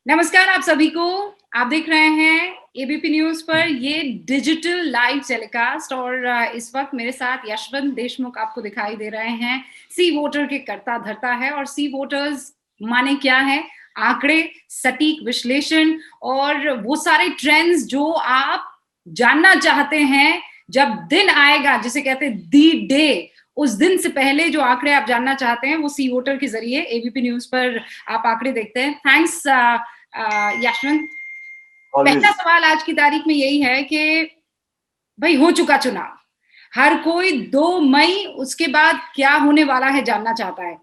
नमस्कार आप सभी को। आप देख रहे हैं एबीपी न्यूज पर ये डिजिटल लाइव टेलीकास्ट और इस वक्त मेरे साथ यशवंत देशमुख आपको दिखाई दे रहे हैं। सी वोटर के करता धरता है और सी वोटर्स माने क्या है, आंकड़े, सटीक विश्लेषण और वो सारे ट्रेंड्स जो आप जानना चाहते हैं। जब दिन आएगा जिसे कहते हैं दी डे, उस दिन से पहले जो आंकड़े आप जानना चाहते हैं वो सी वोटर के जरिए एबीपी न्यूज पर आप आंकड़े देखते हैं। थैंक्स यशवंत। पहला ऑलवेज। सवाल आज की तारीख में यही है कि भाई हो चुका चुनाव, हर कोई 2 मई उसके बाद क्या होने वाला है जानना चाहता है।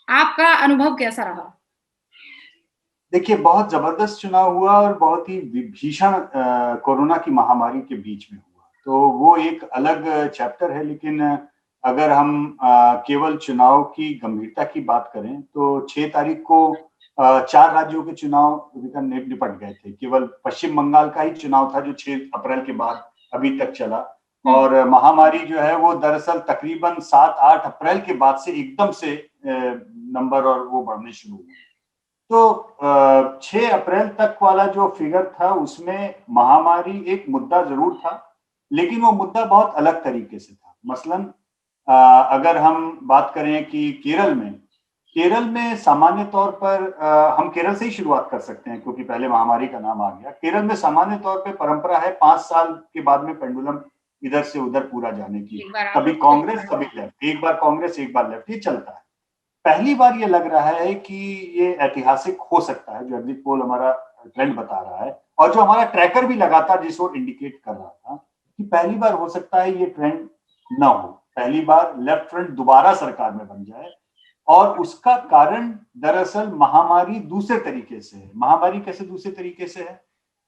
आपका अनुभव कैसा रहा? देखिए, बहुत जबरदस्त चुनाव हुआ और बहुत ही भीषण कोरोना की महामारी के बीच में हुआ, तो वो एक अलग चैप्टर है। लेकिन अगर हम केवल चुनाव की गंभीरता की बात करें तो 6 तारीख को 4 राज्यों के चुनाव निपट गए थे। केवल पश्चिम बंगाल का ही चुनाव था जो 6 अप्रैल के बाद अभी तक चला। और महामारी जो है वो दरअसल तकरीबन 7-8 अप्रैल के बाद से एकदम से नंबर और वो बढ़ने शुरू हुए। तो 6 अप्रैल तक वाला जो फिगर था उसमें महामारी एक मुद्दा जरूर था, लेकिन वो मुद्दा बहुत अलग तरीके से था। मसलन अगर हम बात करें कि केरल में सामान्य तौर पर हम केरल से ही शुरुआत कर सकते हैं क्योंकि पहले महामारी का नाम आ गया। केरल में सामान्य तौर पे परंपरा है 5 साल के बाद में पेंडुलम इधर से उधर पूरा जाने की। कभी कांग्रेस कभी लेफ्ट, एक बार कांग्रेस एक बार लेफ्ट, ये चलता है। पहली बार ये लग रहा है कि ये ऐतिहासिक हो सकता है जो एग्जिट पोल हमारा ट्रेंड बता रहा है और जो हमारा ट्रैकर भी लगातार जिस ओर इंडिकेट कर रहा था कि पहली बार हो सकता है ये ट्रेंड ना हो, पहली बार लेफ्ट फ्रंट दोबारा सरकार में बन जाए। और उसका कारण दरअसल महामारी दूसरे तरीके से है। महामारी कैसे दूसरे तरीके से है?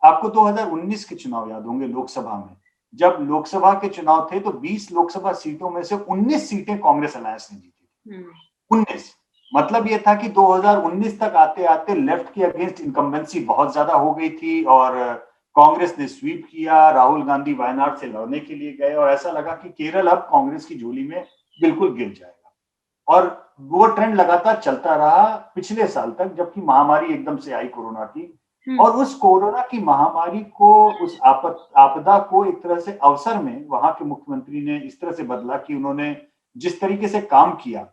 आपको 2019 के चुनाव याद होंगे लोकसभा में। जब लोकसभा के चुनाव थे तो 20 लोकसभा सीटों में से 19 सीटें कांग्रेस अलायंस ने जीती थी। 19। मतलब ये था कि 2019 तक आते आते लेफ्ट के अगेंस्ट इनकम्बेंसी बहुत ज्यादा हो गई थी और कांग्रेस ने स्वीप किया। राहुल गांधी वायनाड से लड़ने के लिए गए और ऐसा लगा कि केरल अब कांग्रेस की झोली में बिल्कुल गिर जाएगा। और वो ट्रेंड लगातार चलता रहा पिछले साल तक, जबकि महामारी एकदम से आई कोरोना की। और उस कोरोना की महामारी को, उस आपदा को एक तरह से अवसर में वहां के मुख्यमंत्री ने इस तरह से बदला कि उन्होंने जिस तरीके से काम किया,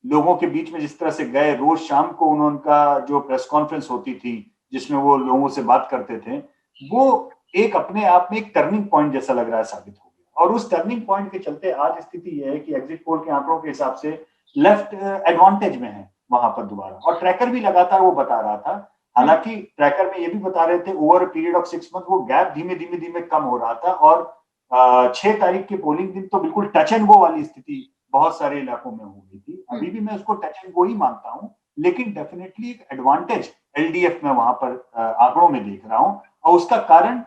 लोगों के बीच में जिस तरह से गए, रोज शाम को उनका जो प्रेस कॉन्फ्रेंस होती थी जिसमें वो लोगों से बात करते थे, वो एक अपने आप में एक टर्निंग पॉइंट जैसा लग रहा है साबित हो गया। और उस टर्निंग पॉइंट के चलते आज स्थिति यह है कि एग्जिट पोल के आंकड़ों के हिसाब से लेफ्ट एडवांटेज में है वहां पर दोबारा। और ट्रैकर भी लगातार वो बता रहा था, हालांकि ट्रैकर में ये भी बता रहे थे ओवर पीरियड ऑफ 6 मंथ वो गैप धीमे धीमे धीमे कम हो रहा था। और 6 तारीख के पोलिंग दिन तो बिल्कुल टच एंड गो वाली स्थिति बहुत सारे इलाकों में हो गई थी। अभी भी मैं उसको टच एंड गो ही मानता हूं, लेकिन डेफिनेटली एक एडवांटेज एलडीएफ में वहां पर आंकड़ों में देख रहा हूं। और उसका कारण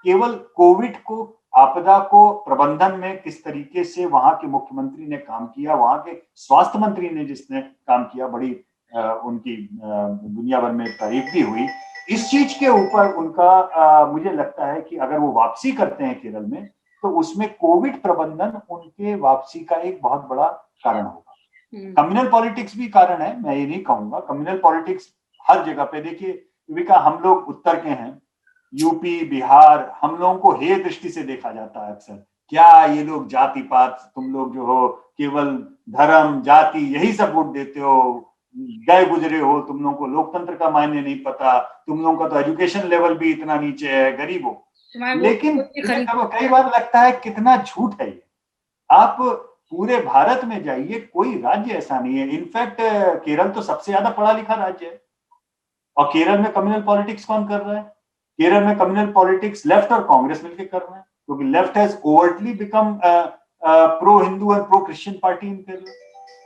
केवल कोविड को, आपदा को प्रबंधन में किस तरीके से वहां के मुख्यमंत्री ने काम किया, वहां के स्वास्थ्य मंत्री ने जिसने काम किया, बड़ी उनकी दुनिया भर में तारीफ भी हुई। इस चीज के ऊपर उनका मुझे लगता है कि अगर वो वापसी करते हैं केरल में तो उसमें कोविड प्रबंधन उनके वापसी का एक बहुत बड़ा कारण होगा। कम्युनल पॉलिटिक्स भी कारण है, मैं ये नहीं कहूंगा। कम्युनल पॉलिटिक्स हर जगह पे, देखिए विका, हम लोग उत्तर के हैं, यूपी बिहार, हम लोगों को हे दृष्टि से देखा जाता है अक्सर, क्या ये लोग जाति पात, तुम लोग जो हो केवल धर्म जाति यही सब वोट देते हो, गए गुजरे हो, तुम लोगों को लोकतंत्र का मायने नहीं पता, तुम लोगों का तो एजुकेशन लेवल भी इतना नीचे है, गरीब हो। लेकिन कई बार लगता है कितना झूठ है ये। आप पूरे भारत में जाइए, कोई राज्य ऐसा नहीं है। इनफैक्ट केरल तो सबसे ज्यादा पढ़ा लिखा राज्य है। और केरल में कम्युनल पॉलिटिक्स कौन कर रहा है? केरल में कम्युनल पॉलिटिक्स लेफ्ट और कांग्रेस मिलकर कर रहे हैं, क्योंकि left has overtly become pro Hindu and pro Christian party इन केरल।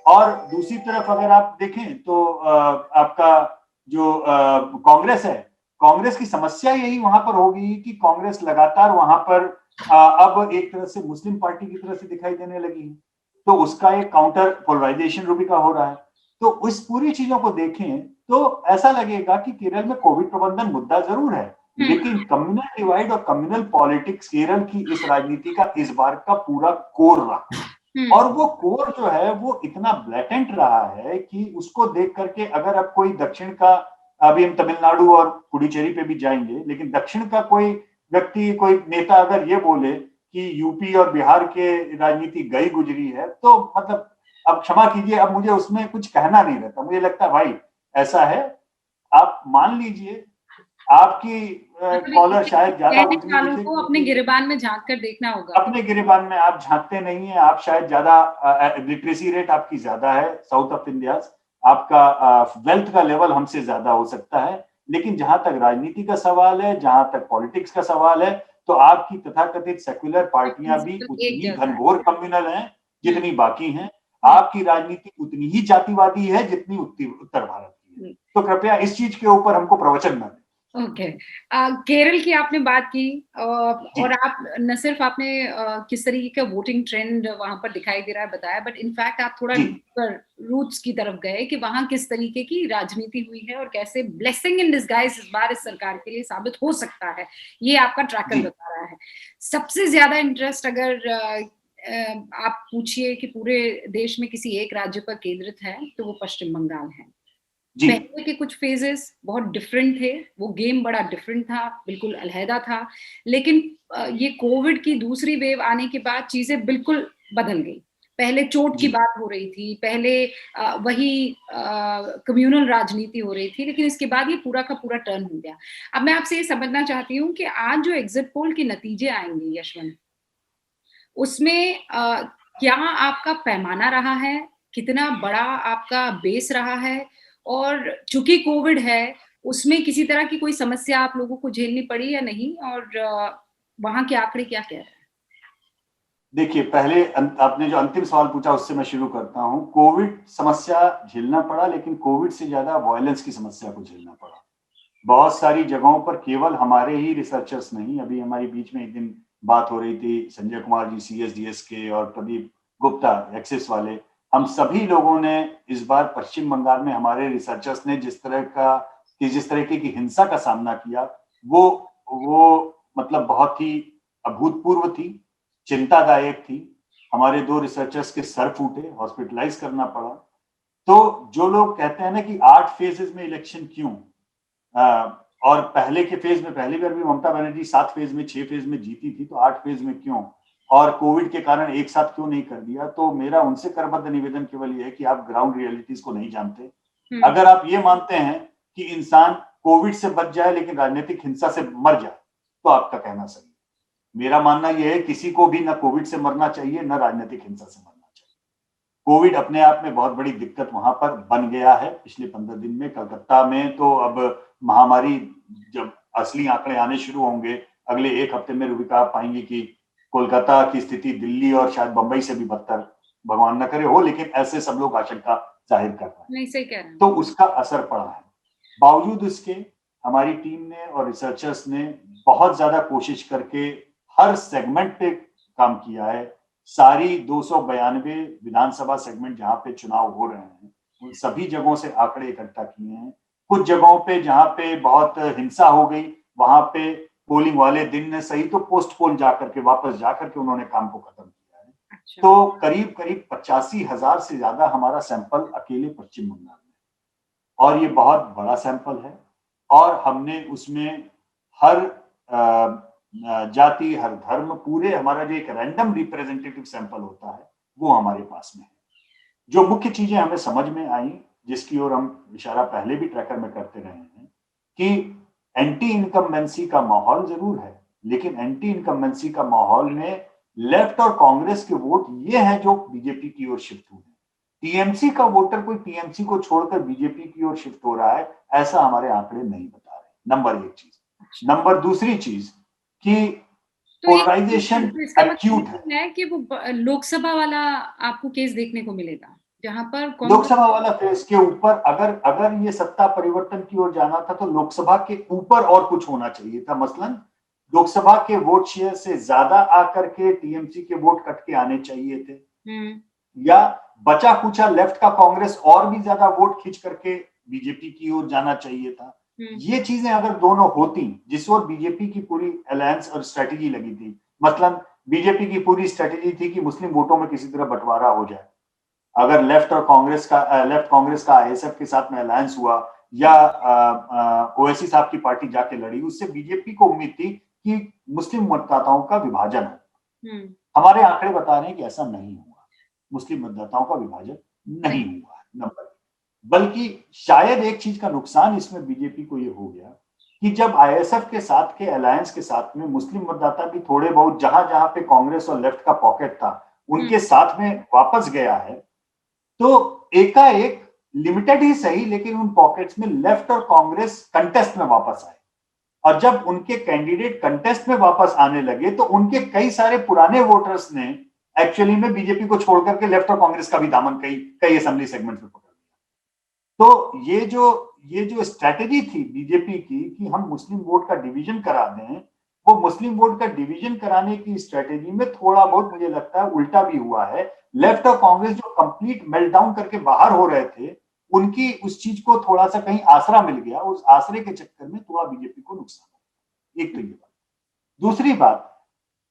और दूसरी तरफ अगर आप देखें तो आपका जो कांग्रेस है, कांग्रेस की समस्या यही वहां पर होगी कि कांग्रेस लगातार वहां पर अब एक तरह से मुस्लिम पार्टी की तरह से दिखाई देने लगी है। तो उसका एक काउंटर पोलराइजेशन रूबी का हो रहा है। तो उस पूरी चीजों को देखें तो ऐसा लगेगा कि केरल में कोविड प्रबंधन मुद्दा जरूर है, लेकिन कम्युनल डिवाइड और कम्युनल पॉलिटिक्स केरल की इस राजनीति का इस बार का पूरा कोर रहा। और वो कोर जो है वो इतना ब्लैटेंट रहा है कि उसको देख करके अगर अब कोई दक्षिण का अभी हम तमिलनाडु और पुडुचेरी पे भी जाएंगे, लेकिन दक्षिण का कोई व्यक्ति, कोई नेता अगर ये बोले कि यूपी और बिहार के राजनीति गई गुजरी है, तो मतलब अब क्षमा कीजिए, अब मुझे उसमें कुछ कहना नहीं रहता। मुझे लगता है भाई ऐसा है, आप मान लीजिए, आपकी कॉलर शायद ज्यादा कहने उतनी वालों लिखे, को अपने गिरेबान में झांक कर देखना होगा। अपने गिरेबान में आप झांकते नहीं है, आप शायद ज्यादा लिटरेसी रेट आपकी ज्यादा है साउथ ऑफ इंडिया, आपका वेल्थ का लेवल हमसे ज्यादा हो सकता है, लेकिन जहां तक राजनीति का सवाल है, जहां तक पॉलिटिक्स का सवाल है, तो आपकी तथाकथित सेक्युलर पार्टियां भी एक उतनी जैसा घनघोर कम्युनल हैं जितनी बाकी हैं। आपकी राजनीति उतनी ही जातिवादी है जितनी उत्तर भारत की है। तो कृपया इस चीज के ऊपर हमको प्रवचन न दें। ओके, केरल की आपने बात की, जी। और आप न सिर्फ आपने किस तरीके का वोटिंग ट्रेंड वहां पर दिखाई दे रहा है बताया, बट इनफैक्ट आप थोड़ा जी। डीपर रूट्स की तरफ गए कि वहां किस तरीके की राजनीति हुई है और कैसे ब्लेसिंग इन डिस्गाइज इस बार इस सरकार के लिए साबित हो सकता है, ये आपका ट्रैकर जी। बता रहा है। सबसे ज्यादा इंटरेस्ट अगर आप पूछिए कि पूरे देश में किसी एक राज्य पर केंद्रित है, तो वो पश्चिम बंगाल है। जी। पहले के कुछ फेजेस बहुत डिफरेंट थे, वो गेम बड़ा डिफरेंट था, बिल्कुल अलहदा था, लेकिन ये कोविड की दूसरी वेव आने के बाद चीजें बिल्कुल बदल गई। पहले चोट की जी। बात हो रही थी, पहले वही कम्युनल राजनीति हो रही थी, लेकिन इसके बाद ये पूरा का पूरा टर्न हो गया। अब मैं आपसे ये समझना चाहती हूँ कि आज जो एग्जिट पोल के नतीजे आएंगे यशवंत, उसमें क्या आपका पैमाना रहा है, कितना बड़ा आपका बेस रहा है, और चूंकि कोविड है उसमें किसी तरह की कोई समस्या आप लोगों को झेलनी पड़ी या नहीं, और वहां के आंकड़े क्या कह रहे हैं? देखिए, पहले आपने जो अंतिम सवाल पूछा उससे मैं शुरू करता हूं। कोविड समस्या झेलना पड़ा, लेकिन कोविड से ज्यादा वायलेंस की समस्या को झेलना पड़ा। बहुत सारी जगहों पर केवल हमारे ही रिसर्चर्स नहीं, अभी हमारी बीच में एक दिन बात हो रही थी, संजय कुमार जी CSDS के और प्रदीप गुप्ता एक्सिस वाले, हम सभी लोगों ने इस बार पश्चिम बंगाल में हमारे रिसर्चर्स ने जिस तरीके की हिंसा का सामना किया, वो मतलब बहुत ही अभूतपूर्व थी, चिंतादायक थी। हमारे 2 रिसर्चर्स के सर फूटे, हॉस्पिटलाइज करना पड़ा। तो जो लोग कहते हैं ना कि 8 फेजेस में इलेक्शन क्यों, और पहले के फेज में पहली बार भी ममता बनर्जी 7 फेज में 6 फेज में जीती थी, तो 8 फेज में क्यों, और कोविड के कारण एक साथ क्यों नहीं कर दिया। तो मेरा उनसे करबद्ध निवेदन केवल ये है कि आप ग्राउंड रियलिटीज को नहीं जानते। अगर आप ये मानते हैं कि इंसान कोविड से बच जाए लेकिन राजनीतिक हिंसा से मर जाए, तो आपका कहना सही है। मेरा मानना यह है किसी को भी न कोविड से मरना चाहिए, न राजनीतिक हिंसा से मरना चाहिए। कोविड अपने आप में बहुत बड़ी दिक्कत वहां पर बन गया है पिछले 15 दिन में। कलकत्ता में तो अब महामारी, जब असली आंकड़े आने शुरू होंगे अगले 1 हफ्ते में, रुबिका आप पाएंगे कि कोलकाता की स्थिति दिल्ली और शायद बंबई से भी बदतर, भगवान न करे हो, लेकिन ऐसे सब लोग आशंका जाहिर कर रहे हैं। नहीं, सही कह रहे हैं। तो उसका असर पड़ा है। बावजूद इसके हमारी टीम ने और रिसर्चर्स ने बहुत ज्यादा कोशिश करके हर सेगमेंट पे काम किया है। सारी 292 विधानसभा सेगमेंट जहां पे चुनाव हो रहे हैं, उन सभी जगहों से आंकड़े इकट्ठा किए हैं। कुछ जगहों पे जहां पे बहुत हिंसा हो गई, वहां पे पोलिंग वाले दिन ने सही तो पोस्ट पोल जाकर के, वापस जाकर के उन्होंने काम को खत्म किया है। अच्छा। तो करीब करीब 85,000 से ज्यादा हमारा सैंपल अकेले पश्चिम बंगाल में, और ये बहुत बड़ा सैंपल है। और हमने उसमें हर जाति, हर धर्म, पूरे हमारा जो एक रैंडम रिप्रेजेंटेटिव सैंपल होता है वो हमारे पास में है। जो मुख्य चीजें हमें समझ में आई, जिसकी ओर हम इशारा पहले भी ट्रैकर में करते रहे हैं, कि एंटी इनकम्बेंसी का माहौल जरूर है, लेकिन एंटी इनकम्बेंसी का माहौल में लेफ्ट और कांग्रेस के वोट ये हैं जो बीजेपी की ओर शिफ्ट हुए। टीएमसी का वोटर कोई टीएमसी को छोड़कर बीजेपी की ओर शिफ्ट हो रहा है, ऐसा हमारे आंकड़े नहीं बता रहे। नंबर 1 चीज। नंबर दूसरी चीज कि पोलराइजेशन एक्यूट है कि वो लोकसभा वाला आपको केस देखने को मिलेगा, जहां पर लोकसभा वाला फेस के ऊपर अगर ये सत्ता परिवर्तन की ओर जाना था, तो लोकसभा के ऊपर और कुछ होना चाहिए था। मसलन लोकसभा के वोट शेयर से ज्यादा आकर के टीएमसी के वोट कट के आने चाहिए थे, या बचा कुचा लेफ्ट का कांग्रेस और भी ज्यादा वोट खींच करके बीजेपी की ओर जाना चाहिए था। ये चीजें अगर दोनों होती, जिस ओर बीजेपी की पूरी अलायंस और स्ट्रेटेजी लगी थी, मतलब बीजेपी की पूरी स्ट्रेटेजी थी कि मुस्लिम वोटों में किसी तरह बंटवारा हो जाए। अगर लेफ्ट कांग्रेस का आईएसएफ के साथ में अलायंस हुआ, या ओवैसी साहब की पार्टी जाके लड़ी, उससे बीजेपी को उम्मीद थी कि मुस्लिम मतदाताओं का विभाजन हो। हमारे आंकड़े बता रहे हैं कि ऐसा नहीं हुआ, मुस्लिम मतदाताओं का विभाजन नहीं हुआ नंबर, बल्कि शायद एक चीज का नुकसान इसमें बीजेपी को ये हो गया कि जब आईएसएफ के साथ के अलायंस के साथ में मुस्लिम मतदाता भी थोड़े बहुत जहां जहां पे कांग्रेस और लेफ्ट का पॉकेट था उनके साथ में वापस गया है, तो एकाएक लिमिटेड ही सही लेकिन उन पॉकेट्स में लेफ्ट और कांग्रेस कंटेस्ट में वापस आए, और जब उनके कैंडिडेट कंटेस्ट में वापस आने लगे तो उनके कई सारे पुराने वोटर्स ने एक्चुअली में बीजेपी को छोड़ करके लेफ्ट और कांग्रेस का भी दामन कई असेंबली सेगमेंट में पकड़ लिया। तो ये जो स्ट्रेटेजी थी बीजेपी की कि हम मुस्लिम वोट का डिवीजन करा दें, वो मुस्लिम वोट का डिवीजन कराने की स्ट्रेटेजी में थोड़ा बहुत मुझे लगता है उल्टा भी हुआ है। लेफ्ट और कांग्रेस जो कंप्लीट मेल्टडाउन करके बाहर हो रहे थे, उनकी उस चीज को थोड़ा सा कहीं आसरा मिल गया, उस आसरे के चक्कर में थोड़ा बीजेपी को नुकसान हुआ। एक तो ये बात। दूसरी बात,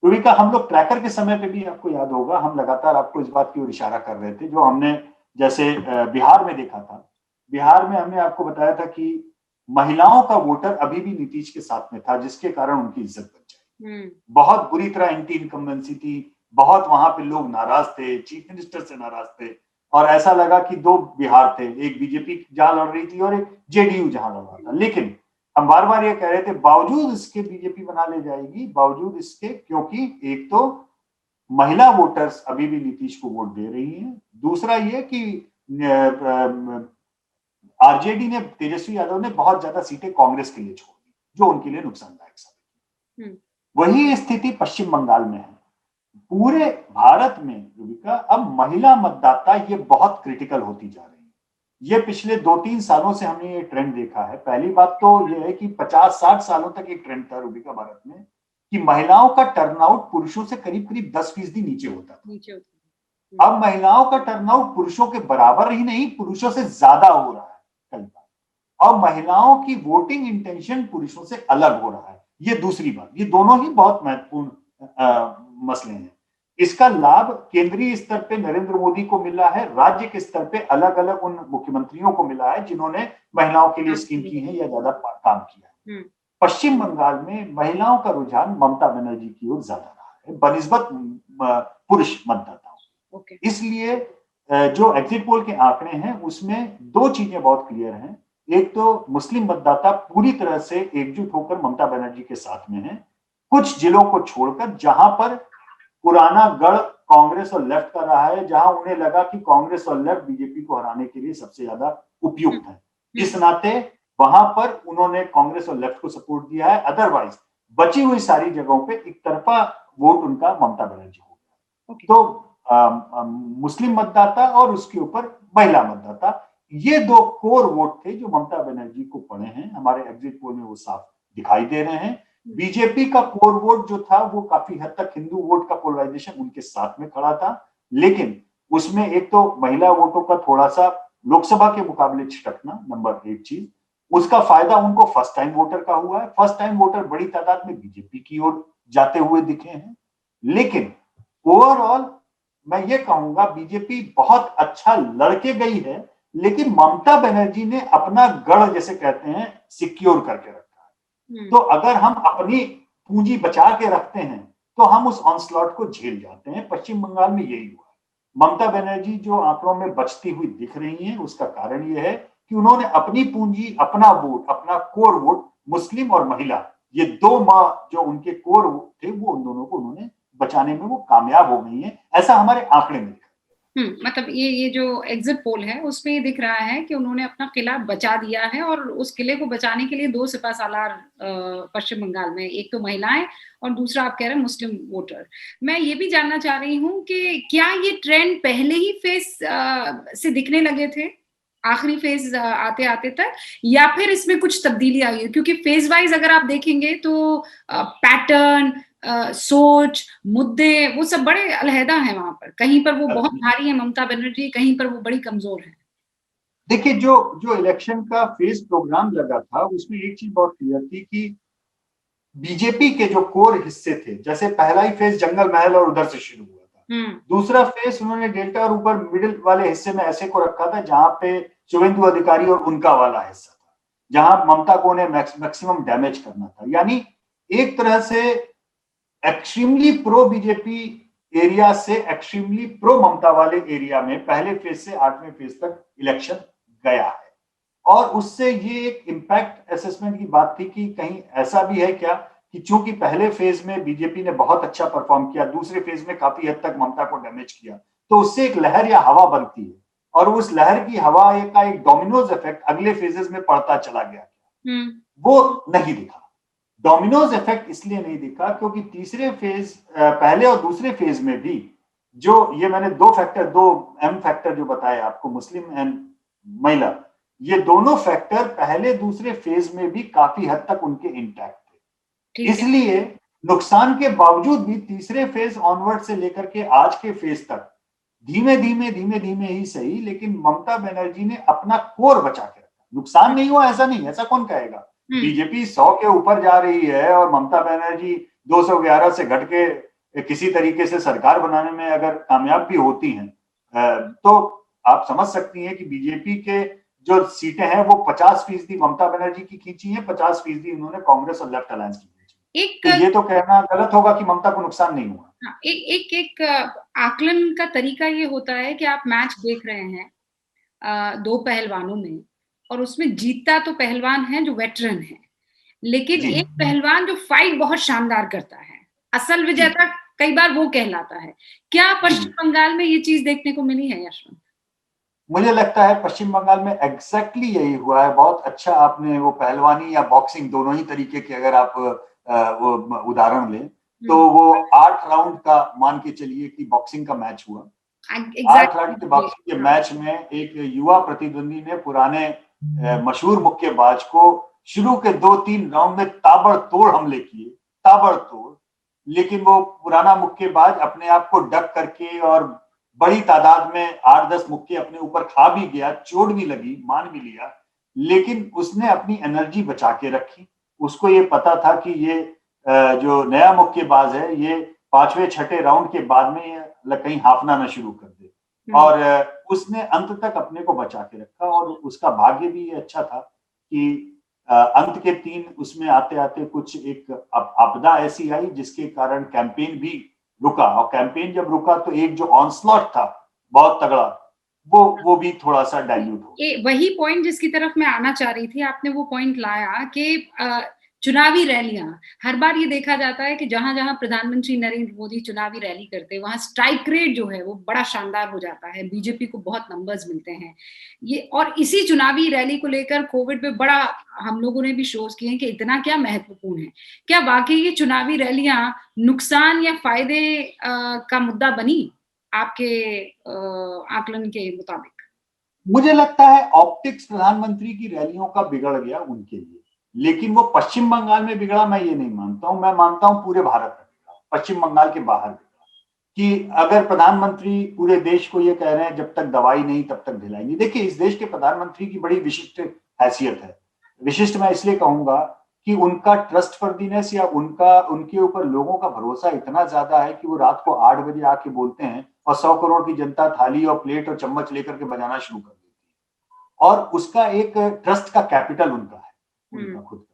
रूबिका, हम लोग ट्रैकर के समय पे भी आपको याद होगा हम लगातार आपको इस बात की ओर इशारा कर रहे थे, जो हमने जैसे बिहार में देखा था। बिहार में हमने आपको बताया था कि महिलाओं का वोटर अभी भी नीतीश के साथ में था, जिसके कारण उनकी इज्जत बच जाए। बहुत बुरी तरह एंटी इनकम्बेंसी थी, बहुत वहां पे लोग नाराज थे, चीफ मिनिस्टर से नाराज थे, और ऐसा लगा कि दो बिहार थे, एक बीजेपी जहां लड़ रही थी और एक जेडीयू जहां लड़ रहा था। लेकिन हम बार बार ये कह रहे थे बावजूद इसके बीजेपी बना ले जाएगी, बावजूद इसके, क्योंकि एक तो महिला वोटर्स अभी भी नीतीश को वोट दे रही हैं, दूसरा ये कि आरजेडी ने, तेजस्वी यादव ने बहुत ज्यादा सीटें कांग्रेस के लिए छोड़ दी, जो उनके लिए नुकसानदायक साबित हुई। वही स्थिति पश्चिम बंगाल में है। पूरे भारत में रूबिका अब महिला मतदाता ये बहुत क्रिटिकल होती जा रही है। ये पिछले 2-3 सालों से हमने ये ट्रेंड देखा है। पहली बात तो ये है कि 50-60 सालों तक एक ट्रेंड था रूबिका भारत में कि महिलाओं का टर्नआउट पुरुषों से करीब करीब 10% नीचे होता था। अब महिलाओं का टर्नआउट पुरुषों के बराबर ही नहीं, पुरुषों से ज्यादा हो रहा है कई बार, और महिलाओं की वोटिंग इंटेंशन पुरुषों से अलग हो रहा है। ये दूसरी बात, ये दोनों ही बहुत महत्वपूर्ण मसले हैं। इसका लाभ केंद्रीय स्तर पे नरेंद्र मोदी को मिला है, राज्य के स्तर पे अलग अलग उन मुख्यमंत्रियों को मिला है जिन्होंने महिलाओं के लिए स्कीम की है या ज्यादा काम किया है। पश्चिम बंगाल में महिलाओं का रुझान ममता बनर्जी की ओर ज्यादा रहा है बनिस्बत पुरुष मतदाताओं। इसलिए जो एग्जिट पोल के आंकड़े हैं उसमें दो चीजें बहुत क्लियर हैं। एक तो मुस्लिम मतदाता पूरी तरह से एकजुट होकर ममता बनर्जी के साथ में है, कुछ जिलों को छोड़कर जहां पर पुराना गढ़ कांग्रेस और लेफ्ट का रहा है, जहां उन्हें लगा कि कांग्रेस और लेफ्ट बीजेपी को हराने के लिए सबसे ज्यादा उपयुक्त है, इस नाते वहां पर उन्होंने कांग्रेस और लेफ्ट को सपोर्ट दिया है। अदरवाइज बची हुई सारी जगहों पे एक तरफा वोट उनका ममता बनर्जी हो गया। तो मुस्लिम मतदाता और उसके ऊपर महिला मतदाता, ये दो कोर वोट थे जो ममता बनर्जी को पड़े हैं। हमारे एग्जिट पोल में वो साफ दिखाई दे रहे हैं। बीजेपी का कोर वोट जो था वो काफी हद तक हिंदू वोट का पोलराइजेशन उनके साथ में खड़ा था, लेकिन उसमें एक तो महिला वोटों का थोड़ा सा लोकसभा के मुकाबले छिटकना नंबर एक चीज, उसका फायदा उनको फर्स्ट टाइम वोटर का हुआ है। फर्स्ट टाइम वोटर बड़ी तादाद में बीजेपी की ओर जाते हुए दिखे हैं। लेकिन ओवरऑल मैं ये कहूंगा बीजेपी बहुत अच्छा लड़के गई है, लेकिन ममता बनर्जी ने अपना गढ़ जैसे कहते हैं सिक्योर करके रखा है। तो अगर हम अपनी पूंजी बचा के रखते हैं तो हम उस ऑनस्लॉट को झेल जाते हैं। पश्चिम बंगाल में यही हुआ। ममता बनर्जी जो आंकड़ों में बचती हुई दिख रही हैं, उसका कारण यह है कि उन्होंने अपनी पूंजी, अपना वोट, अपना कोर वोट, मुस्लिम और महिला, ये दो माह जो उनके कोर वोट थे वो उन दोनों को उन्होंने बचाने में वो कामयाब हो गई हैं, ऐसा हमारे आंकड़े में। मतलब ये जो एग्जिट पोल है उसमें ये दिख रहा है कि उन्होंने अपना किला बचा दिया है, और उस किले को बचाने के लिए दो सिपह सालार पश्चिम बंगाल में, एक तो महिलाएं और दूसरा आप कह रहे हैं मुस्लिम वोटर। मैं ये भी जानना चाह रही हूँ कि क्या ये ट्रेंड पहले ही फेज से दिखने लगे थे आखिरी फेज आते आते तक, या फिर इसमें कुछ तब्दीली आई है? क्योंकि फेज वाइज अगर आप देखेंगे तो पैटर्न, सोच, मुद्दे वो सब बड़े अलहदा हैं वहां पर। कहीं पर वो बहुत भारी है ममता बनर्जी, कहीं पर वो बड़ी कमजोर है। देखिए, जो इलेक्शन का फेज प्रोग्राम लगा था उसमें एक चीज बहुत क्लियर थी कि बीजेपी के जो कोर हिस्से थे, जैसे पहला ही फेज जंगल महल और उधर से शुरू हुआ था, दूसरा फेज उन्होंने डेल्टा और ऊपर मिडिल वाले हिस्से में ऐसे को रखा था जहां पे शुभेंदु अधिकारी और उनका वाला हिस्सा था। जहां ममता को उन्हें मैक्सिमम डैमेज करना था। यानी एक तरह से एक्सट्रीमली प्रो बीजेपी एरिया से एक्सट्रीमली प्रो ममता वाले एरिया में पहले फेज से 8वें फेज तक इलेक्शन गया है। और उससे ये एक इम्पैक्ट असेसमेंट की बात थी कि कहीं ऐसा भी है क्या कि चूंकि पहले फेज में बीजेपी ने बहुत अच्छा परफॉर्म किया, दूसरे फेज में काफी हद तक ममता को डैमेज किया, तो उससे एक लहर या हवा बनती है और उस लहर की हवा का एक डोमिनोज इफेक्ट अगले फेजेस में पड़ता चला गया, वो नहीं दिखा। डोमिनोज इफेक्ट इसलिए नहीं दिखा क्योंकि तीसरे फेज, पहले और दूसरे फेज में भी जो ये मैंने दो एम फैक्टर जो बताए आपको, मुस्लिम एंड महिला, ये दोनों फैक्टर पहले दूसरे फेज में भी काफी हद तक उनके इंटैक्ट थे। इसलिए नुकसान के बावजूद भी तीसरे फेज ऑनवर्ड से लेकर के आज के फेज तक धीमे धीमे ही सही, लेकिन ममता बनर्जी ने अपना कोर बचा के रखा। नुकसान नहीं हुआ ऐसा नहीं, ऐसा कौन कहेगा। बीजेपी 100 के ऊपर जा रही है और ममता बनर्जी 211 से घट के किसी तरीके से सरकार बनाने में अगर कामयाब भी होती हैं, तो आप समझ सकती हैं कि बीजेपी के जो सीटें हैं वो 50% ममता बनर्जी की खींची है, 50% उन्होंने कांग्रेस और लेफ्ट अलायंस की खींची। तो ये तो कहना गलत होगा कि ममता को नुकसान नहीं हुआ। एक आकलन का तरीका ये होता है कि आप मैच देख रहे हैं दो पहलवानों में, और उसमें जीतता तो पहलवान है जो वेटरन है, लेकिन एक पहलवान जो फाइट बहुत शानदार करता है, असल विजेता कई बार वो कहलाता है। क्या पश्चिम बंगाल में ये चीज देखने को मिली है यशवंत? मुझे लगता है पश्चिम बंगाल में एग्जैक्टली यही हुआ है। बहुत अच्छा आपने वो पहलवानी या बॉक्सिंग दोनों ही तरीके के अगर आप वो उदाहरण लें, तो वो 8 राउंड का मान के चलिए कि बॉक्सिंग का मैच हुआ। 8 राउंड के बॉक्सिंग के मैच में एक युवा प्रतिद्वंदी ने पुराने मशहूर मुक्केबाज को शुरू के 2-3 राउंड में ताबड़तोड़ हमले किए, ताबड़तोड़। लेकिन वो पुराना मुक्केबाज अपने आप को डक करके और बड़ी तादाद में 8-10 मुक्के अपने ऊपर खा भी गया, चोट भी लगी, मान भी लिया, लेकिन उसने अपनी एनर्जी बचा के रखी। उसको ये पता था कि ये जो नया मुक्केबाज है ये 5वें-6ठे राउंड के बाद में कहीं हाफना ना शुरू कर दे, और उसने अंत तक अपने को बचा के रखा। और उसका भाग्य भी अच्छा था कि अंत के 3 उसमें आते आते कुछ एक आपदा ऐसी आई जिसके कारण कैंपेन भी रुका, और कैंपेन जब रुका तो एक जो ऑनस्लॉट था बहुत तगड़ा, वो भी थोड़ा सा डाइल्यूट हो। वही पॉइंट जिसकी तरफ मैं आना चाह रही थी, आपने वो पॉइंट लाया कि चुनावी रैलियां, हर बार ये देखा जाता है कि जहां जहां प्रधानमंत्री नरेंद्र मोदी चुनावी रैली करते हैं वहां स्ट्राइक रेट जो है वो बड़ा शानदार हो जाता है, बीजेपी को बहुत नंबर्स मिलते हैं। ये और इसी चुनावी रैली को लेकर कोविड में बड़ा हम लोगों ने भी शोज किए हैं कि इतना क्या महत्वपूर्ण है। क्या वाकई ये चुनावी रैलियां नुकसान या फायदे का मुद्दा बनी आपके आकलन के मुताबिक? मुझे लगता है ऑप्टिक्स प्रधानमंत्री की रैलियों का बिगड़ गया उनके लिए, लेकिन वो पश्चिम बंगाल में बिगड़ा मैं ये नहीं मानता हूं। मैं मानता हूं पूरे भारत में बिगड़ा, पश्चिम बंगाल के बाहर बिगड़ा। कि अगर प्रधानमंत्री पूरे देश को ये कह रहे हैं जब तक दवाई नहीं तब तक ढिलाई नहीं। देखिए, इस देश के प्रधानमंत्री की बड़ी विशिष्ट हैसियत है। विशिष्ट मैं इसलिए कहूंगा कि उनका ट्रस्टवर्दीनेस या उनके ऊपर लोगों का भरोसा इतना ज्यादा है कि वो रात को 8 बजे आके बोलते हैं और 100 करोड़ की जनता थाली और प्लेट और चम्मच लेकर के बजाना शुरू कर देती है। और उसका एक ट्रस्ट का कैपिटल उनका है, उनका खुद का।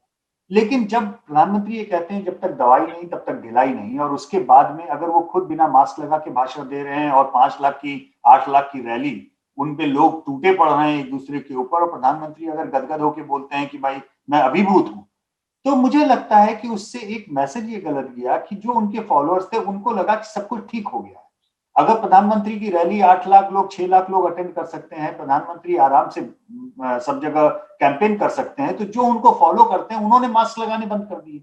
लेकिन जब प्रधानमंत्री ये कहते हैं जब तक दवाई नहीं तब तक ढिलाई नहीं, और उसके बाद में अगर वो खुद बिना मास्क लगा के भाषण दे रहे हैं और 5 लाख की 8 लाख की रैली, उन पे लोग टूटे पड़ रहे हैं एक दूसरे के ऊपर, और प्रधानमंत्री अगर गदगद होकर बोलते हैं कि भाई मैं अभिभूत हूं, तो मुझे लगता है कि उससे एक मैसेज ये गलत गया कि जो उनके फॉलोअर्स थे उनको लगा कि सब कुछ ठीक हो गया है। अगर प्रधानमंत्री की रैली 8 लाख लोग 6 लाख लोग अटेंड कर सकते हैं, प्रधानमंत्री आराम से सब जगह कैंपेन कर सकते हैं, तो जो उनको फॉलो करते हैं उन्होंने मास्क लगाने बंद कर दिए,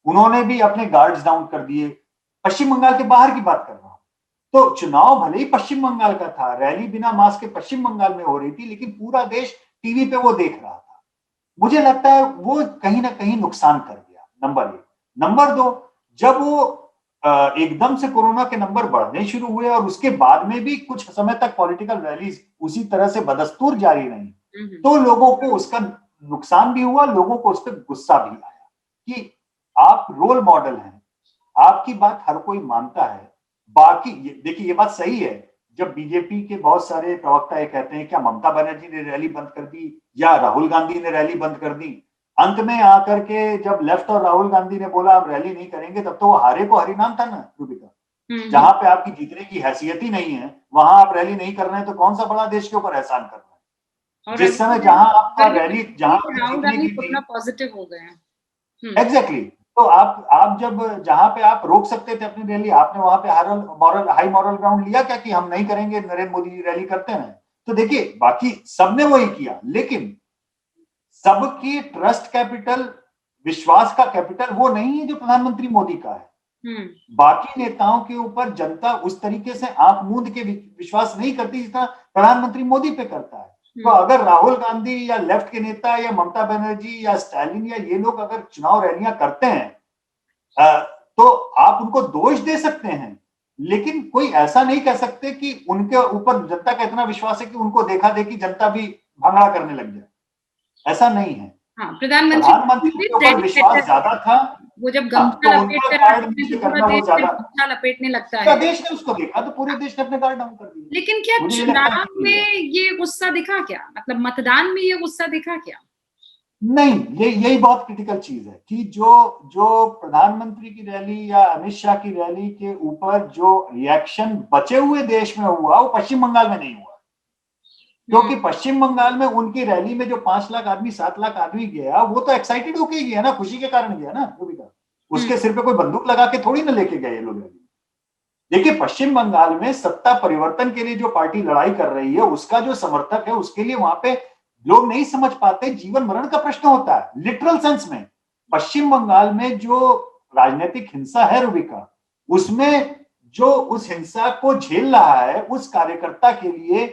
उन्होंने भी अपने गार्ड्स डाउन कर दिए। पश्चिम बंगाल के बाहर की बात कर रहा हूं। तो चुनाव भले ही पश्चिम बंगाल का था, रैली बिना मास्क के पश्चिम बंगाल में हो रही थी, लेकिन पूरा देश टीवी पे वो देख रहा था। मुझे लगता है वो कहीं ना कहीं नुकसान कर गया, नंबर 1। नंबर 2, जब वो एकदम से कोरोना के नंबर बढ़ने शुरू हुए और उसके बाद में भी कुछ समय तक पॉलिटिकल रैलीज उसी तरह से बदस्तूर जारी रही, तो लोगों को उसका नुकसान भी हुआ, लोगों को उस पर गुस्सा भी आया कि आप रोल मॉडल हैं, आपकी बात हर कोई मानता है। बाकी देखिए, ये बात सही है, जब बीजेपी के बहुत सारे प्रवक्ता ये कहते हैं क्या ममता बनर्जी ने रैली बंद कर दी या राहुल गांधी ने रैली बंद कर दी, अंत में आकर के जब लेफ्ट और राहुल गांधी ने बोला हम रैली नहीं करेंगे, तब तो वो हारे को हरिनाम था ना रूबिका। जहां पे आपकी जीतने की हैसियत ही नहीं है वहां आप रैली नहीं कर रहे हैं, तो कौन सा बड़ा देश के ऊपर एहसान कर रहे हैं। जिस समय जहां आपका रैली, जहां आपकी राहुल जीतने गांधी की कितना पॉजिटिव हो गए हैं। एग्जैक्टली तो आप जब जहां पे आप रोक सकते थे अपनी रैली, आपने वहां पे हाई मॉरल ग्राउंड लिया क्या कि हम नहीं करेंगे, नरेंद्र मोदी रैली करते हैं। तो देखिए बाकी सबने वही किया, लेकिन सबकी ट्रस्ट कैपिटल, विश्वास का कैपिटल वो नहीं है जो प्रधानमंत्री मोदी का है। बाकी नेताओं के ऊपर जनता उस तरीके से आंख मूंद के विश्वास नहीं करती जितना प्रधानमंत्री मोदी पे करता है। तो अगर राहुल गांधी या लेफ्ट के नेता या ममता बनर्जी या स्टालिन या ये लोग अगर चुनाव रैलियां करते हैं तो आप उनको दोष दे सकते हैं, लेकिन कोई ऐसा नहीं कह सकते कि उनके ऊपर जनता का इतना विश्वास है कि उनको देखा देखी जनता भी भंगड़ा करने लग जाए, ऐसा नहीं है। हाँ, प्रधानमंत्री के ऊपर विश्वास ज्यादा था। वो जब हाँ, गमछा तो लपेट उनका कर कार्ड आते हैं नीचे तो पूरा करना वो देश ज्यादा, गमछा लपेटने लगता पूरा है। देश ने उसको देखा तो पूरे देश ने अपने कार्ड डाउन कर दिए। लेकिन क्या चुनाव में ये गुस्सा दिखा क्या, मतलब मतदान में ये गुस्सा दिखा क्या? नहीं, यही बहुत क्रिटिकल चीज है कि जो प्रधानमंत्री की रैली या अमित शाह की रैली के ऊपर जो रिएक्शन बचे हुए देश में हुआ वो पश्चिम बंगाल में नहीं हुआ, क्योंकि पश्चिम बंगाल में उनकी रैली में जो 5 लाख आदमी 7 लाख आदमी गया वो तो एक्साइटेड होके गया ना, खुशी के कारण गया ना रूबिका। उसके सिर पे कोई बंदूक लगा के थोड़ी ना लेके गए ये लोग रैली। देखिए पश्चिम बंगाल में सत्ता परिवर्तन के लिए जो पार्टी लड़ाई कर रही है उसका जो समर्थक है उसके लिए वहां पे लोग नहीं समझ पाते, जीवन मरण का प्रश्न होता है लिटरल सेंस में। पश्चिम बंगाल में जो राजनीतिक हिंसा है रूबिका, उसमें जो उस हिंसा को झेल रहा है उस कार्यकर्ता के लिए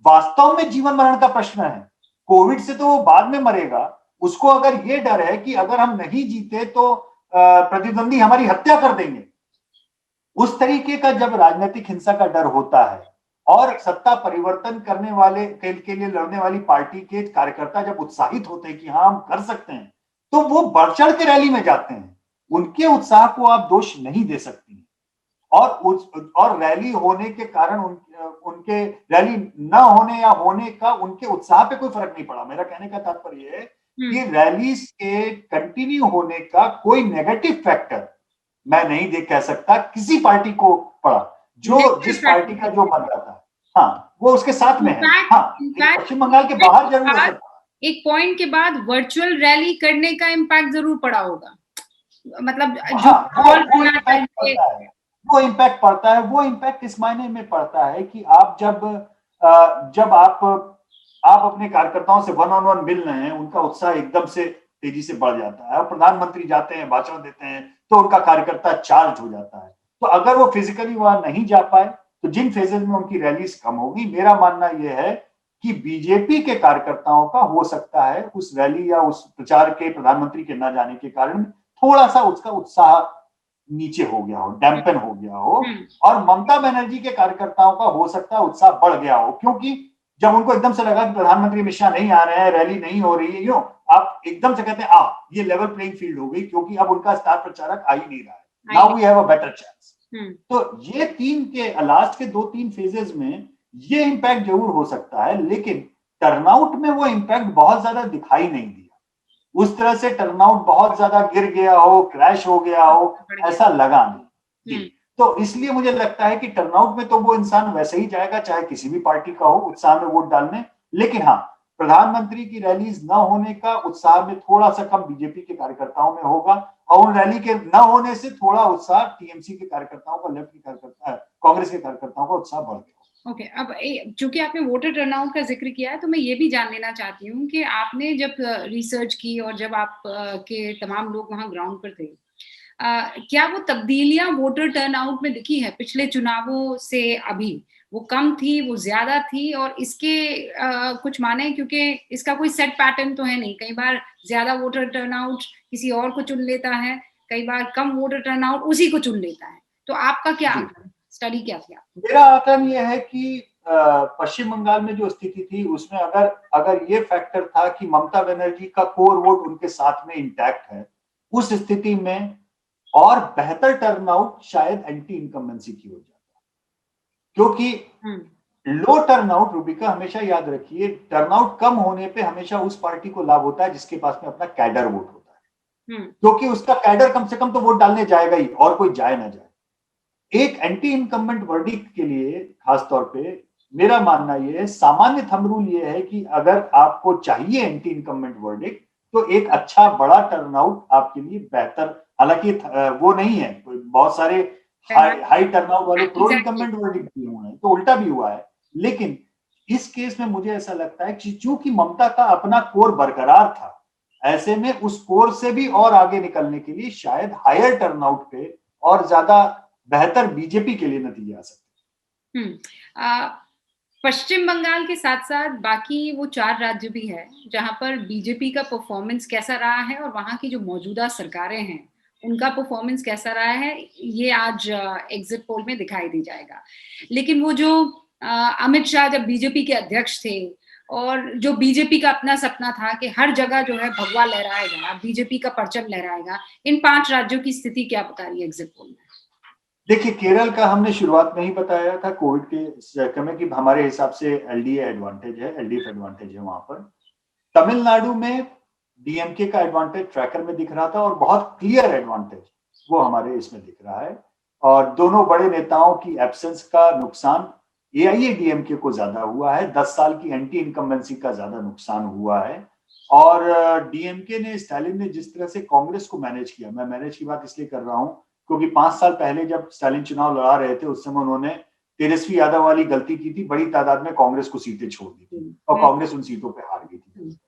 वास्तव में जीवन मरण का प्रश्न है। कोविड से तो वो बाद में मरेगा, उसको अगर ये डर है कि अगर हम नहीं जीते तो प्रतिद्वंदी हमारी हत्या कर देंगे, उस तरीके का जब राजनीतिक हिंसा का डर होता है और सत्ता परिवर्तन करने वाले के लिए लड़ने वाली पार्टी के कार्यकर्ता जब उत्साहित होते हैं कि हाँ हम कर सकते हैं, तो वो बढ़ चढ़ के रैली में जाते हैं। उनके उत्साह को आप दोष नहीं दे सकती। और रैली होने के कारण उनके रैली न होने या होने का उनके उत्साह पे कोई फर्क नहीं पड़ा। मेरा कहने का तात्पर्य है कि रैली के कंटिन्यू होने का कोई नेगेटिव फैक्टर मैं नहीं देख कह सकता किसी पार्टी को पड़ा, जो जिस पार्टी का जो मन रहा था हाँ वो उसके साथ में है। हाँ पश्चिम बंगाल के बाहर जरूर है, एक पॉइंट के बाद वर्चुअल रैली करने का इम्पैक्ट जरूर पड़ा होगा, मतलब वो इम्पैक्ट पड़ता है। वो इम्पैक्ट इस मायने में पड़ता है कि आप जब आप अपने कार्यकर्ताओं से वन ऑन वन मिल रहे हैं, उनका उत्साह एकदम से तेजी से बढ़ जाता है और प्रधानमंत्री जाते हैं भाषण देते हैं तो उनका कार्यकर्ता चार्ज हो जाता है। तो अगर वो फिजिकली वहां नहीं जा पाए तो जिन फेजेस में उनकी रैलीज कम होगी, मेरा मानना यह है कि बीजेपी के कार्यकर्ताओं का हो सकता है उस रैली या उस प्रचार के प्रधानमंत्री के न जाने के कारण थोड़ा सा उसका उत्साह नीचे हो गया हो, डैम्पन हो गया हो। और ममता बनर्जी के कार्यकर्ताओं का हो सकता है उत्साह बढ़ गया हो, क्योंकि जब उनको एकदम से लगा कि प्रधानमंत्री अमित शाह नहीं आ रहे हैं, रैली नहीं हो रही है, आप एकदम से कहते हैं ये लेवल प्लेइंग फील्ड हो गई, क्योंकि अब उनका स्टार प्रचारक आ ही नहीं रहा है। Now we have a better chance. तो ये लास्ट के 2-3 फेजेस में ये इम्पैक्ट जरूर हो सकता है, लेकिन टर्नआउट में वो इम्पैक्ट बहुत ज्यादा दिखाई नहीं दिया। उस तरह से टर्नआउट बहुत ज्यादा गिर गया हो, क्रैश हो गया हो, ऐसा लगा नहीं। तो इसलिए मुझे लगता है कि टर्नआउट में तो वो इंसान वैसे ही जाएगा चाहे किसी भी पार्टी का हो, उत्साह में वोट डालने। लेकिन हाँ, प्रधानमंत्री की रैलीज न होने का उत्साह में थोड़ा सा कम बीजेपी के कार्यकर्ताओं में होगा, और उन रैली के न होने से थोड़ा उत्साह टीएमसी के कार्यकर्ताओं का, लेफ्ट के कार्यकर्ता, कांग्रेस के कार्यकर्ताओं का उत्साह बढ़ गया। ओके, अब चूंकि आपने वोटर टर्नआउट का जिक्र किया है तो मैं ये भी जान लेना चाहती हूँ कि आपने जब रिसर्च की और जब आप के तमाम लोग वहां ग्राउंड पर थे, क्या वो तब्दीलियां वोटर टर्नआउट में दिखी है पिछले चुनावों से? अभी वो कम थी, वो ज्यादा थी, और इसके कुछ माने, क्योंकि इसका कोई सेट पैटर्न तो है नहीं, कई बार ज्यादा वोटर टर्नआउट किसी और को चुन लेता है, कई बार कम वोटर टर्नआउट उसी को चुन लेता है। तो आपका क्या स्टडी क्या थी? मेरा आकलन यह है कि पश्चिम बंगाल में जो स्थिति थी उसमें अगर ये फैक्टर था कि ममता बनर्जी का कोर वोट उनके साथ में इंटैक्ट है, उस स्थिति में और बेहतर टर्नआउट शायद एंटी इनकम्बेंसी की हो जाता। क्योंकि लो टर्नआउट, रूबिका हमेशा याद रखिए, टर्नआउट कम होने पे हमेशा उस पार्टी को लाभ होता है जिसके पास में अपना कैडर वोट होता है, क्योंकि उसका कैडर कम से कम तो वोट डालने जाएगा ही, और कोई जाए ना जाए। एक एंटी इनकम्बेंट वर्डिक्ट के लिए खासतौर पे मेरा मानना यह है, सामान्य थंब रूल यह है कि अगर आपको चाहिए एंटी इनकम्बेंट वर्डिक्ट, तो एक अच्छा बड़ा टर्नआउट आपके लिए बेहतर, हालांकि वो नहीं है, बहुत सारे हाई टर्नआउट वाले प्रो इनकम्बेंट वर्डिक्ट भी हुए हैं, तो उल्टा भी हुआ है। लेकिन इस केस में मुझे ऐसा लगता है कि चूंकि ममता का अपना कोर बरकरार था, ऐसे में उस कोर से भी और आगे निकलने के लिए शायद हायर टर्नआउट पे और ज्यादा बेहतर बीजेपी के लिए नतीजे आ सकते। पश्चिम बंगाल के साथ साथ बाकी वो 4 राज्य भी है जहां पर बीजेपी का परफॉर्मेंस कैसा रहा है और वहां की जो मौजूदा सरकारें हैं उनका परफॉर्मेंस कैसा रहा है, ये आज एग्जिट पोल में दिखाई दे जाएगा। लेकिन वो जो अमित शाह जब बीजेपी के अध्यक्ष थे और जो बीजेपी का अपना सपना था कि हर जगह जो है भगवा लहराएगा, बीजेपी का परचम लहराएगा, इन 5 राज्यों की स्थिति क्या बता रही है एग्जिट पोल में? देखिए, केरल का हमने शुरुआत में ही बताया था, कोविड के समय की हमारे हिसाब से एलडीए एडवांटेज है, एलडीएफ एडवांटेज है वहां पर। तमिलनाडु में डीएमके का एडवांटेज ट्रैकर में दिख रहा था, और बहुत क्लियर एडवांटेज वो हमारे इसमें दिख रहा है। और दोनों बड़े नेताओं की एब्सेंस का नुकसान एआईएडीएमके को ज्यादा हुआ है, 10 साल की एंटी इनकम्बेंसी का ज्यादा नुकसान हुआ है। और डीएमके ने, स्टालिन ने जिस तरह से कांग्रेस को मैनेज किया, मैं मैनेज की बात इसलिए कर रहा हूं क्योंकि 5 साल पहले जब स्टालिन चुनाव लड़ा रहे थे, उस समय उन्होंने तेजस्वी यादव वाली गलती की थी, बड़ी तादाद में कांग्रेस को सीटें छोड़ दी थी और कांग्रेस उन सीटों पे हार गई थी।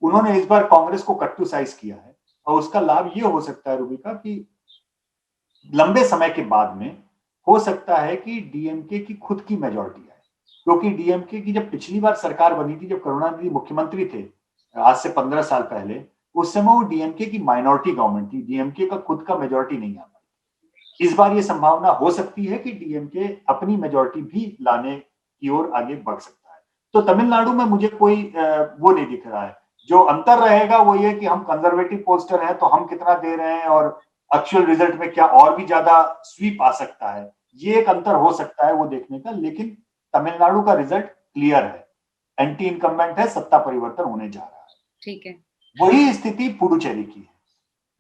उन्होंने इस बार कांग्रेस को कट टू साइज किया है, और उसका लाभ ये हो सकता है रूबिका कि लंबे समय के बाद में हो सकता है कि डीएमके की खुद की मेजॉरिटी आए, क्योंकि डीएमके की जब पिछली बार सरकार बनी थी, जब करुणानिधि मुख्यमंत्री थे आज से 15 साल पहले, उस समय वो डीएमके की माइनॉरिटी गवर्नमेंट थी, डीएमके का खुद का मेजॉरिटी नहीं आ पाई। इस बार ये संभावना हो सकती है कि डीएमके अपनी मेजॉरिटी भी लाने की ओर आगे बढ़ सकता है। तो तमिलनाडु में मुझे कोई वो नहीं दिख रहा है। जो अंतर रहेगा वो ये कि हम कंजर्वेटिव पोस्टर हैं, तो हम कितना दे रहे हैं और एक्चुअल रिजल्ट में क्या और भी ज्यादा स्वीप आ सकता है, ये एक अंतर हो सकता है वो देखने का। लेकिन तमिलनाडु का रिजल्ट क्लियर है, एंटी इनकम्बेंट है, सत्ता परिवर्तन होने जा रहा है। ठीक है। वही स्थिति पुडुचेरी की है।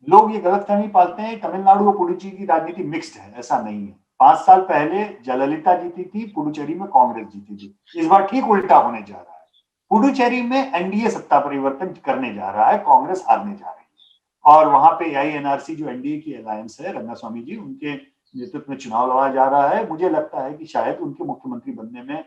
लोग ये गलतफहमी पालते हैं पुडुचेरी और पुडुचेरी की राजनीति मिक्स्ड है, ऐसा नहीं है। 5 साल पहले जयललिता जीती थी, पुडुचेरी में कांग्रेस जीती थी। इस बार ठीक उल्टा होने जा रहा है, पुडुचेरी में एनडीए सत्ता परिवर्तन करने जा रहा है, कांग्रेस हारने जा रही है। और वहां पे आईएनआरसी जो एनडीए की अलायंस है, रंगास्वामी जी, उनके नेतृत्व में चुनाव लड़ा जा रहा है। मुझे लगता है कि शायद उनके मुख्यमंत्री बनने में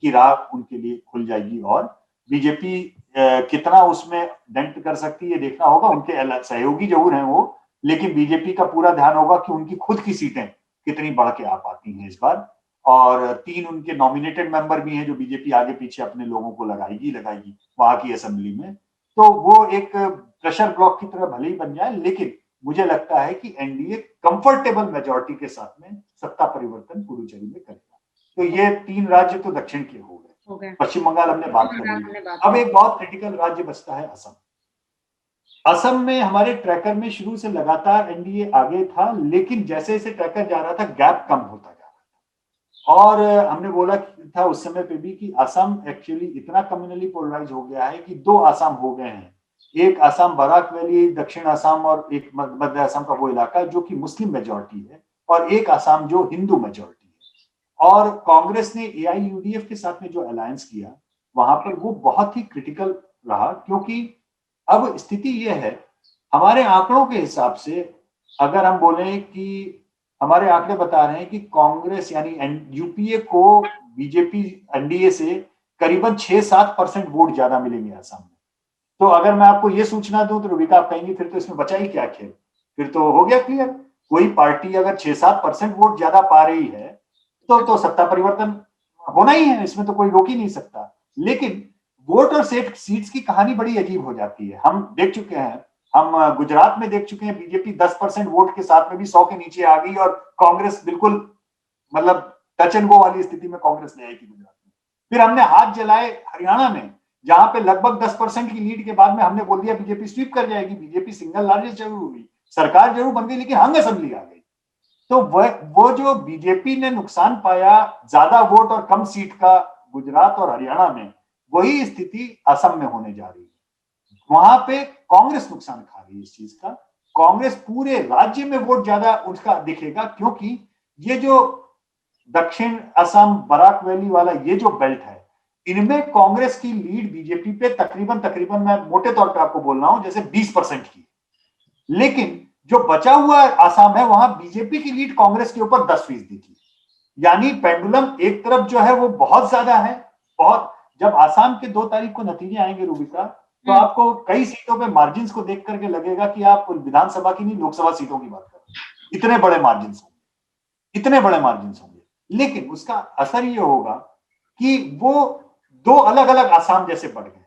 की राह उनके लिए खुल जाएगी, और बीजेपी कितना उसमें डेंट कर सकती है ये देखना होगा। उनके सहयोगी जरूर हैं वो, लेकिन बीजेपी का पूरा ध्यान होगा कि उनकी खुद की सीटें कितनी बढ़ के आ पाती हैं इस बार। और 3 उनके नॉमिनेटेड मेंबर भी हैं जो बीजेपी आगे पीछे अपने लोगों को लगाएगी वहां की असेंबली में। तो वो एक प्रेशर ब्लॉक की तरह भले ही बन जाए, लेकिन मुझे लगता है कि एनडीए कंफर्टेबल मेजॉरिटी के साथ में सत्ता परिवर्तन पुडुचेरी में करेगा। तो ये 3 राज्य तो दक्षिण के हो गए, पश्चिम बंगाल हमने बात कर ली। अब एक बहुत क्रिटिकल राज्य बचता है असम। असम में हमारे ट्रैकर में शुरू से लगातार एनडीए आगे था, लेकिन जैसे जैसे ट्रैकर जा रहा था गैप कम होता जा रहा था। और हमने बोला था उस समय पे भी कि असम एक्चुअली इतना कम्युनली पोलराइज हो गया है कि 2 असम हो गए हैं। एक असम बराक वैली, दक्षिण असम, और एक मध्य असम का वो इलाका जो कि मुस्लिम मेजॉरिटी है, और एक असम जो हिंदू मेजॉरिटी है। और कांग्रेस ने एआईयूडीएफ के साथ में जो अलायंस किया, वहां पर वो बहुत ही क्रिटिकल रहा, क्योंकि अब स्थिति यह है, हमारे आंकड़ों के हिसाब से अगर हम बोले कि हमारे आंकड़े बता रहे हैं कि कांग्रेस यानी यूपीए को बीजेपी एनडीए से करीबन 6-7% वोट ज्यादा मिलेंगे असम में। तो अगर मैं आपको ये सूचना दूं तो रूबिका आप कहेंगी फिर तो इसमें बचा ही क्या खेल, फिर तो हो गया क्लियर। कोई पार्टी अगर 6-7% वोट ज्यादा पा रही है तो सत्ता परिवर्तन होना ही है, इसमें तो कोई रोक ही नहीं सकता। लेकिन वोट और सीट्स की कहानी बड़ी अजीब हो जाती है। हम देख चुके हैं, हम गुजरात में देख चुके हैं, बीजेपी 10% वोट के साथ में भी 100 के नीचे आ गई, और कांग्रेस बिल्कुल मतलब टच एंड गो वाली स्थिति में कांग्रेस ले आई थी गुजरात में। फिर हमने हाथ जलाए हरियाणा में, जहां पे लगभग 10% की लीड के बाद में हमने बोल दिया बीजेपी स्वीप कर जाएगी। बीजेपी सिंगल लार्जेस्ट जरूर हुई, सरकार जरूर बन गई, लेकिन हंग असेंबली आ गई। तो वो जो बीजेपी ने नुकसान पाया ज्यादा वोट और कम सीट का गुजरात और हरियाणा में, वही स्थिति असम में होने जा रही है। वहां पे कांग्रेस नुकसान खा रही है इस चीज का। कांग्रेस पूरे राज्य में वोट ज्यादा उसका दिखेगा, क्योंकि ये जो दक्षिण असम बराक वैली वाला ये जो बेल्ट है, इनमें कांग्रेस की लीड बीजेपी पे तकरीबन मैं मोटे तौर पे आपको बोल रहा हूं जैसे 20% की। लेकिन जो बचा हुआ आसाम है वहां बीजेपी की लीड कांग्रेस के ऊपर 10% की। यानी पेंडुलम एक तरफ जो है वो बहुत ज्यादा है, बहुत। जब आसाम के 2 तारीख को नतीजे आएंगे रूबिका, तो आपको कई सीटों पे मार्जिन को देख करके लगेगा कि आप विधानसभा की नहीं लोकसभा सीटों की बात कर रहे हैं। इतने बड़े मार्जिन होंगे, इतने बड़े मार्जिन होंगे। लेकिन उसका असर ये होगा कि वो 2 अलग अलग आसाम जैसे बढ़ गए।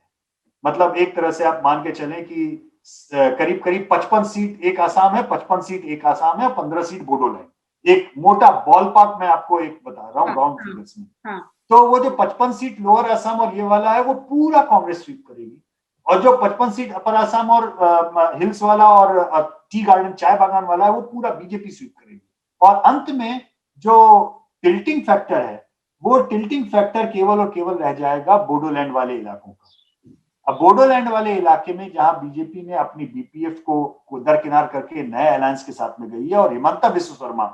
मतलब एक तरह से आप मान के चलें कि करीब करीब 55 सीट एक आसाम है, 55 सीट एक आसाम है, 15 सीट बोडोलैंड। एक मोटा बॉल पार्क मैं आपको एक बता रहा हूँ राउंड फिगर्स में। तो वो जो 55 सीट लोअर आसाम और ये वाला है वो पूरा कांग्रेस स्वीप करेगी, और जो 55 सीट अपर आसाम और हिल्स वाला और टी गार्डन चाय बागान वाला है वो पूरा बीजेपी स्वीप करेगी। और अंत में जो टिल्टिंग फैक्टर है, वो टिल्टिंग फैक्टर केवल और केवल रह जाएगा बोडोलैंड वाले इलाकों का। अब बोडोलैंड वाले इलाके में जहां बीजेपी ने अपनी बीपीएफ को दरकिनार करके नए अलायंस के साथ में गई है, और हिमंता बिस्व शर्मा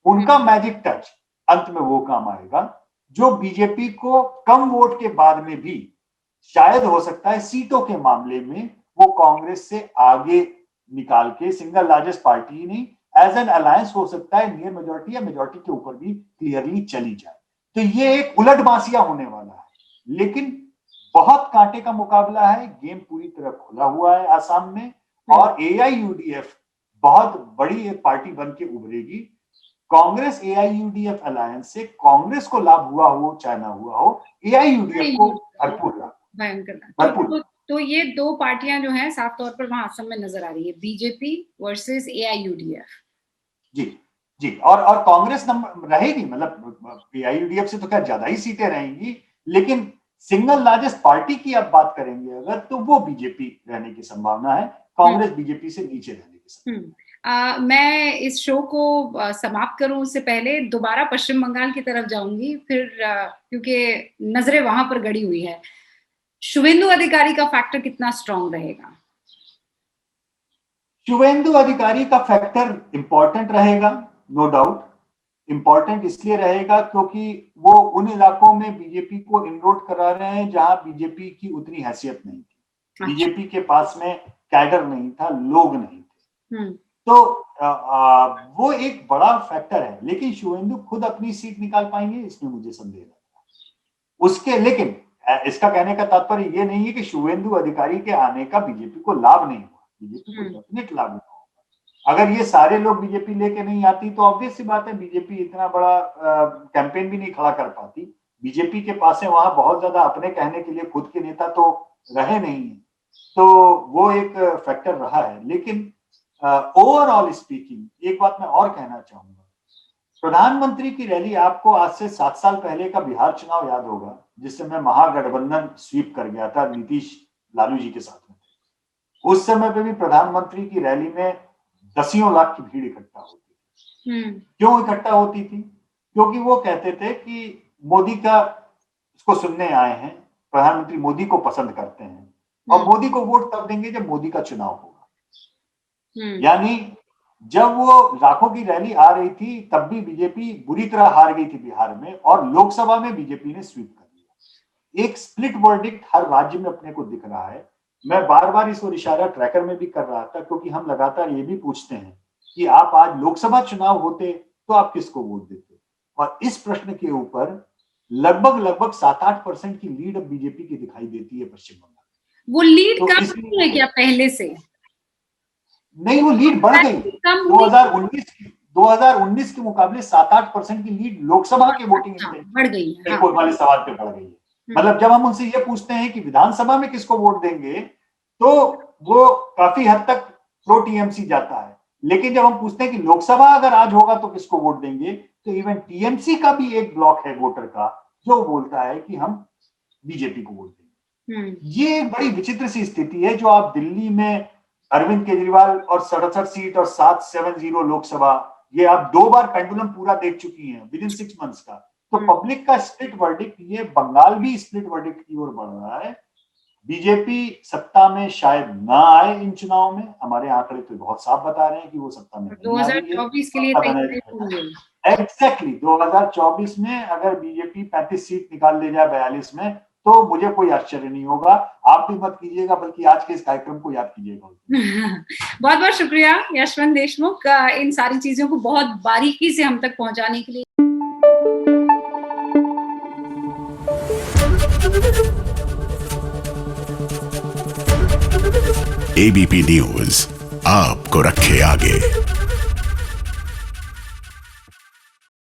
उनका मैजिक टच अंत में वो काम आएगा जो बीजेपी को कम वोट के बाद में भी शायद हो सकता है सीटों के मामले में वो कांग्रेस से आगे निकाल के सिंगल लार्जेस्ट पार्टी ही नहीं, एज एन अलायंस हो सकता है नियर मेजोरिटी या मेजोरिटी के ऊपर भी क्लियरली चली जाए। तो ये एक उलट बासिया होने वाला है, लेकिन बहुत कांटे का मुकाबला है। गेम पूरी तरह खुला हुआ है आसाम में, और एआईयूडीएफ बहुत बड़ी एक पार्टी बन के उभरेगी। कांग्रेस एआईयूडीएफ अलायंस से कांग्रेस को लाभ हुआ हो चाहे ना हुआ हो, एआईयूडीएफ को भरपूर लाभ, भरपूर। तो ये 2 पार्टियां जो हैं साफ तौर पर वहां असम में नजर आ रही है, बीजेपी वर्सेस एआईयूडीएफ। जी जी, और कांग्रेस नंबर रहेगी, मतलब एआईयूडीएफ से तो क्या ज्यादा ही सीटें रहेंगी, लेकिन सिंगल लार्जेस्ट पार्टी की आप बात करेंगे अगर, तो वो बीजेपी रहने की संभावना है, कांग्रेस बीजेपी से नीचे रहने की संभावना। मैं इस शो को समाप्त करूं उससे पहले दोबारा पश्चिम बंगाल की तरफ जाऊंगी, फिर क्योंकि नजरें वहां पर गड़ी हुई है। शुवेंदु अधिकारी का फैक्टर कितना स्ट्रांग रहेगा? शुवेंदु अधिकारी का फैक्टर इंपॉर्टेंट रहेगा, नो डाउट। इंपॉर्टेंट इसलिए रहेगा क्योंकि वो उन इलाकों में बीजेपी को इनरोड करा रहे हैं जहां बीजेपी की उतनी हैसियत नहीं थी। बीजेपी के पास में कैडर नहीं था, लोग नहीं थे। तो वो एक बड़ा फैक्टर है, लेकिन शुवेंदु खुद अपनी सीट निकाल पाएंगे इसमें मुझे संदेह है उसके। लेकिन इसका कहने का तात्पर्य ये नहीं है कि शुवेंदु अधिकारी के आने का बीजेपी को लाभ नहीं हुआ, बीजेपी को डेफिनेट लाभ हुआ। अगर ये सारे लोग बीजेपी लेके नहीं आती तो ऑब्वियस सी बात है बीजेपी इतना बड़ा कैंपेन भी नहीं खड़ा कर पाती। बीजेपी के पास है वहां बहुत ज्यादा अपने कहने के लिए खुद के नेता तो रहे नहीं है, तो वो एक फैक्टर रहा है। लेकिन ओवरऑल स्पीकिंग एक बात मैं और कहना चाहूंगा, प्रधानमंत्री की रैली, आपको आज से 7 साल पहले का बिहार चुनाव याद होगा जिस समय महागठबंधन स्वीप कर गया था नीतीश लालू जी के साथ में। उस समय पे भी प्रधानमंत्री की रैली में दसियों लाख की भीड़ इकट्ठा होती थी। क्यों इकट्ठा होती थी? क्योंकि वो कहते थे कि मोदी का उसको सुनने आए हैं, प्रधानमंत्री मोदी को पसंद करते हैं, और मोदी को वोट तब देंगे जब मोदी का चुनाव होगा। यानी जब वो लाखों की रैली आ रही थी तब भी बीजेपी बुरी तरह हार गई थी बिहार में, और लोकसभा में बीजेपी ने स्वीप कर लिया। एक स्प्लिट वर्डिक्ट हर राज्य में अपने को दिख रहा है। मैं बार बार इस ओर इशारा ट्रैकर में भी कर रहा था, क्योंकि हम लगातार ये भी पूछते हैं कि आप आज लोकसभा चुनाव होते तो आप किसको वोट देते, और इस प्रश्न के ऊपर लगभग 7-8% की लीड अब बीजेपी की दिखाई देती है पश्चिम बंगाल। वो लीड तो कम है क्या पहले से? नहीं, वो लीड बढ़ गई। 2019 के मुकाबले 7-8% की लीड लोकसभा के वोटिंग बढ़ गई है, वाले सवाल पे बढ़ गई है। मतलब जब हम उनसे ये पूछते हैं कि विधानसभा में किसको वोट देंगे, तो वो काफी हद तक प्रो टीएमसी जाता है। लेकिन जब हम पूछते हैं कि लोकसभा अगर आज होगा तो किसको वोट देंगे, तो इवन टीएमसी का भी एक ब्लॉक है वोटर का जो बोलता है कि हम बीजेपी को वोट देंगे। ये एक बड़ी विचित्र सी स्थिति है जो आप दिल्ली में अरविंद केजरीवाल और 67 सीट और 770 लोकसभा ये आप 2 बार पेंडुलम पूरा देख चुकी हैं विद इन 6 मंथ्स का। तो पब्लिक का स्प्लिट वर्डिक्ट, ये बंगाल भी स्प्लिट वर्डिक्ट की ओर बढ़ रहा है। बीजेपी सत्ता में शायद ना आए इन चुनाव में, हमारे आंकड़े तो बहुत साफ बता रहे हैं कि वो सत्ता में नहीं आ रही है। 2024 के लिए एग्जैक्टली 2024 में अगर बीजेपी 35 सीट निकाल ले जाए 42 में, तो मुझे कोई आश्चर्य नहीं होगा। आप भी मत कीजिएगा, बल्कि आज के इस कार्यक्रम को याद कीजिएगा। बहुत बहुत शुक्रिया यशवंत देशमुख, इन सारी चीजों को बहुत बारीकी से हम तक पहुंचाने के लिए। एबीपी न्यूज आपको रखे आगे।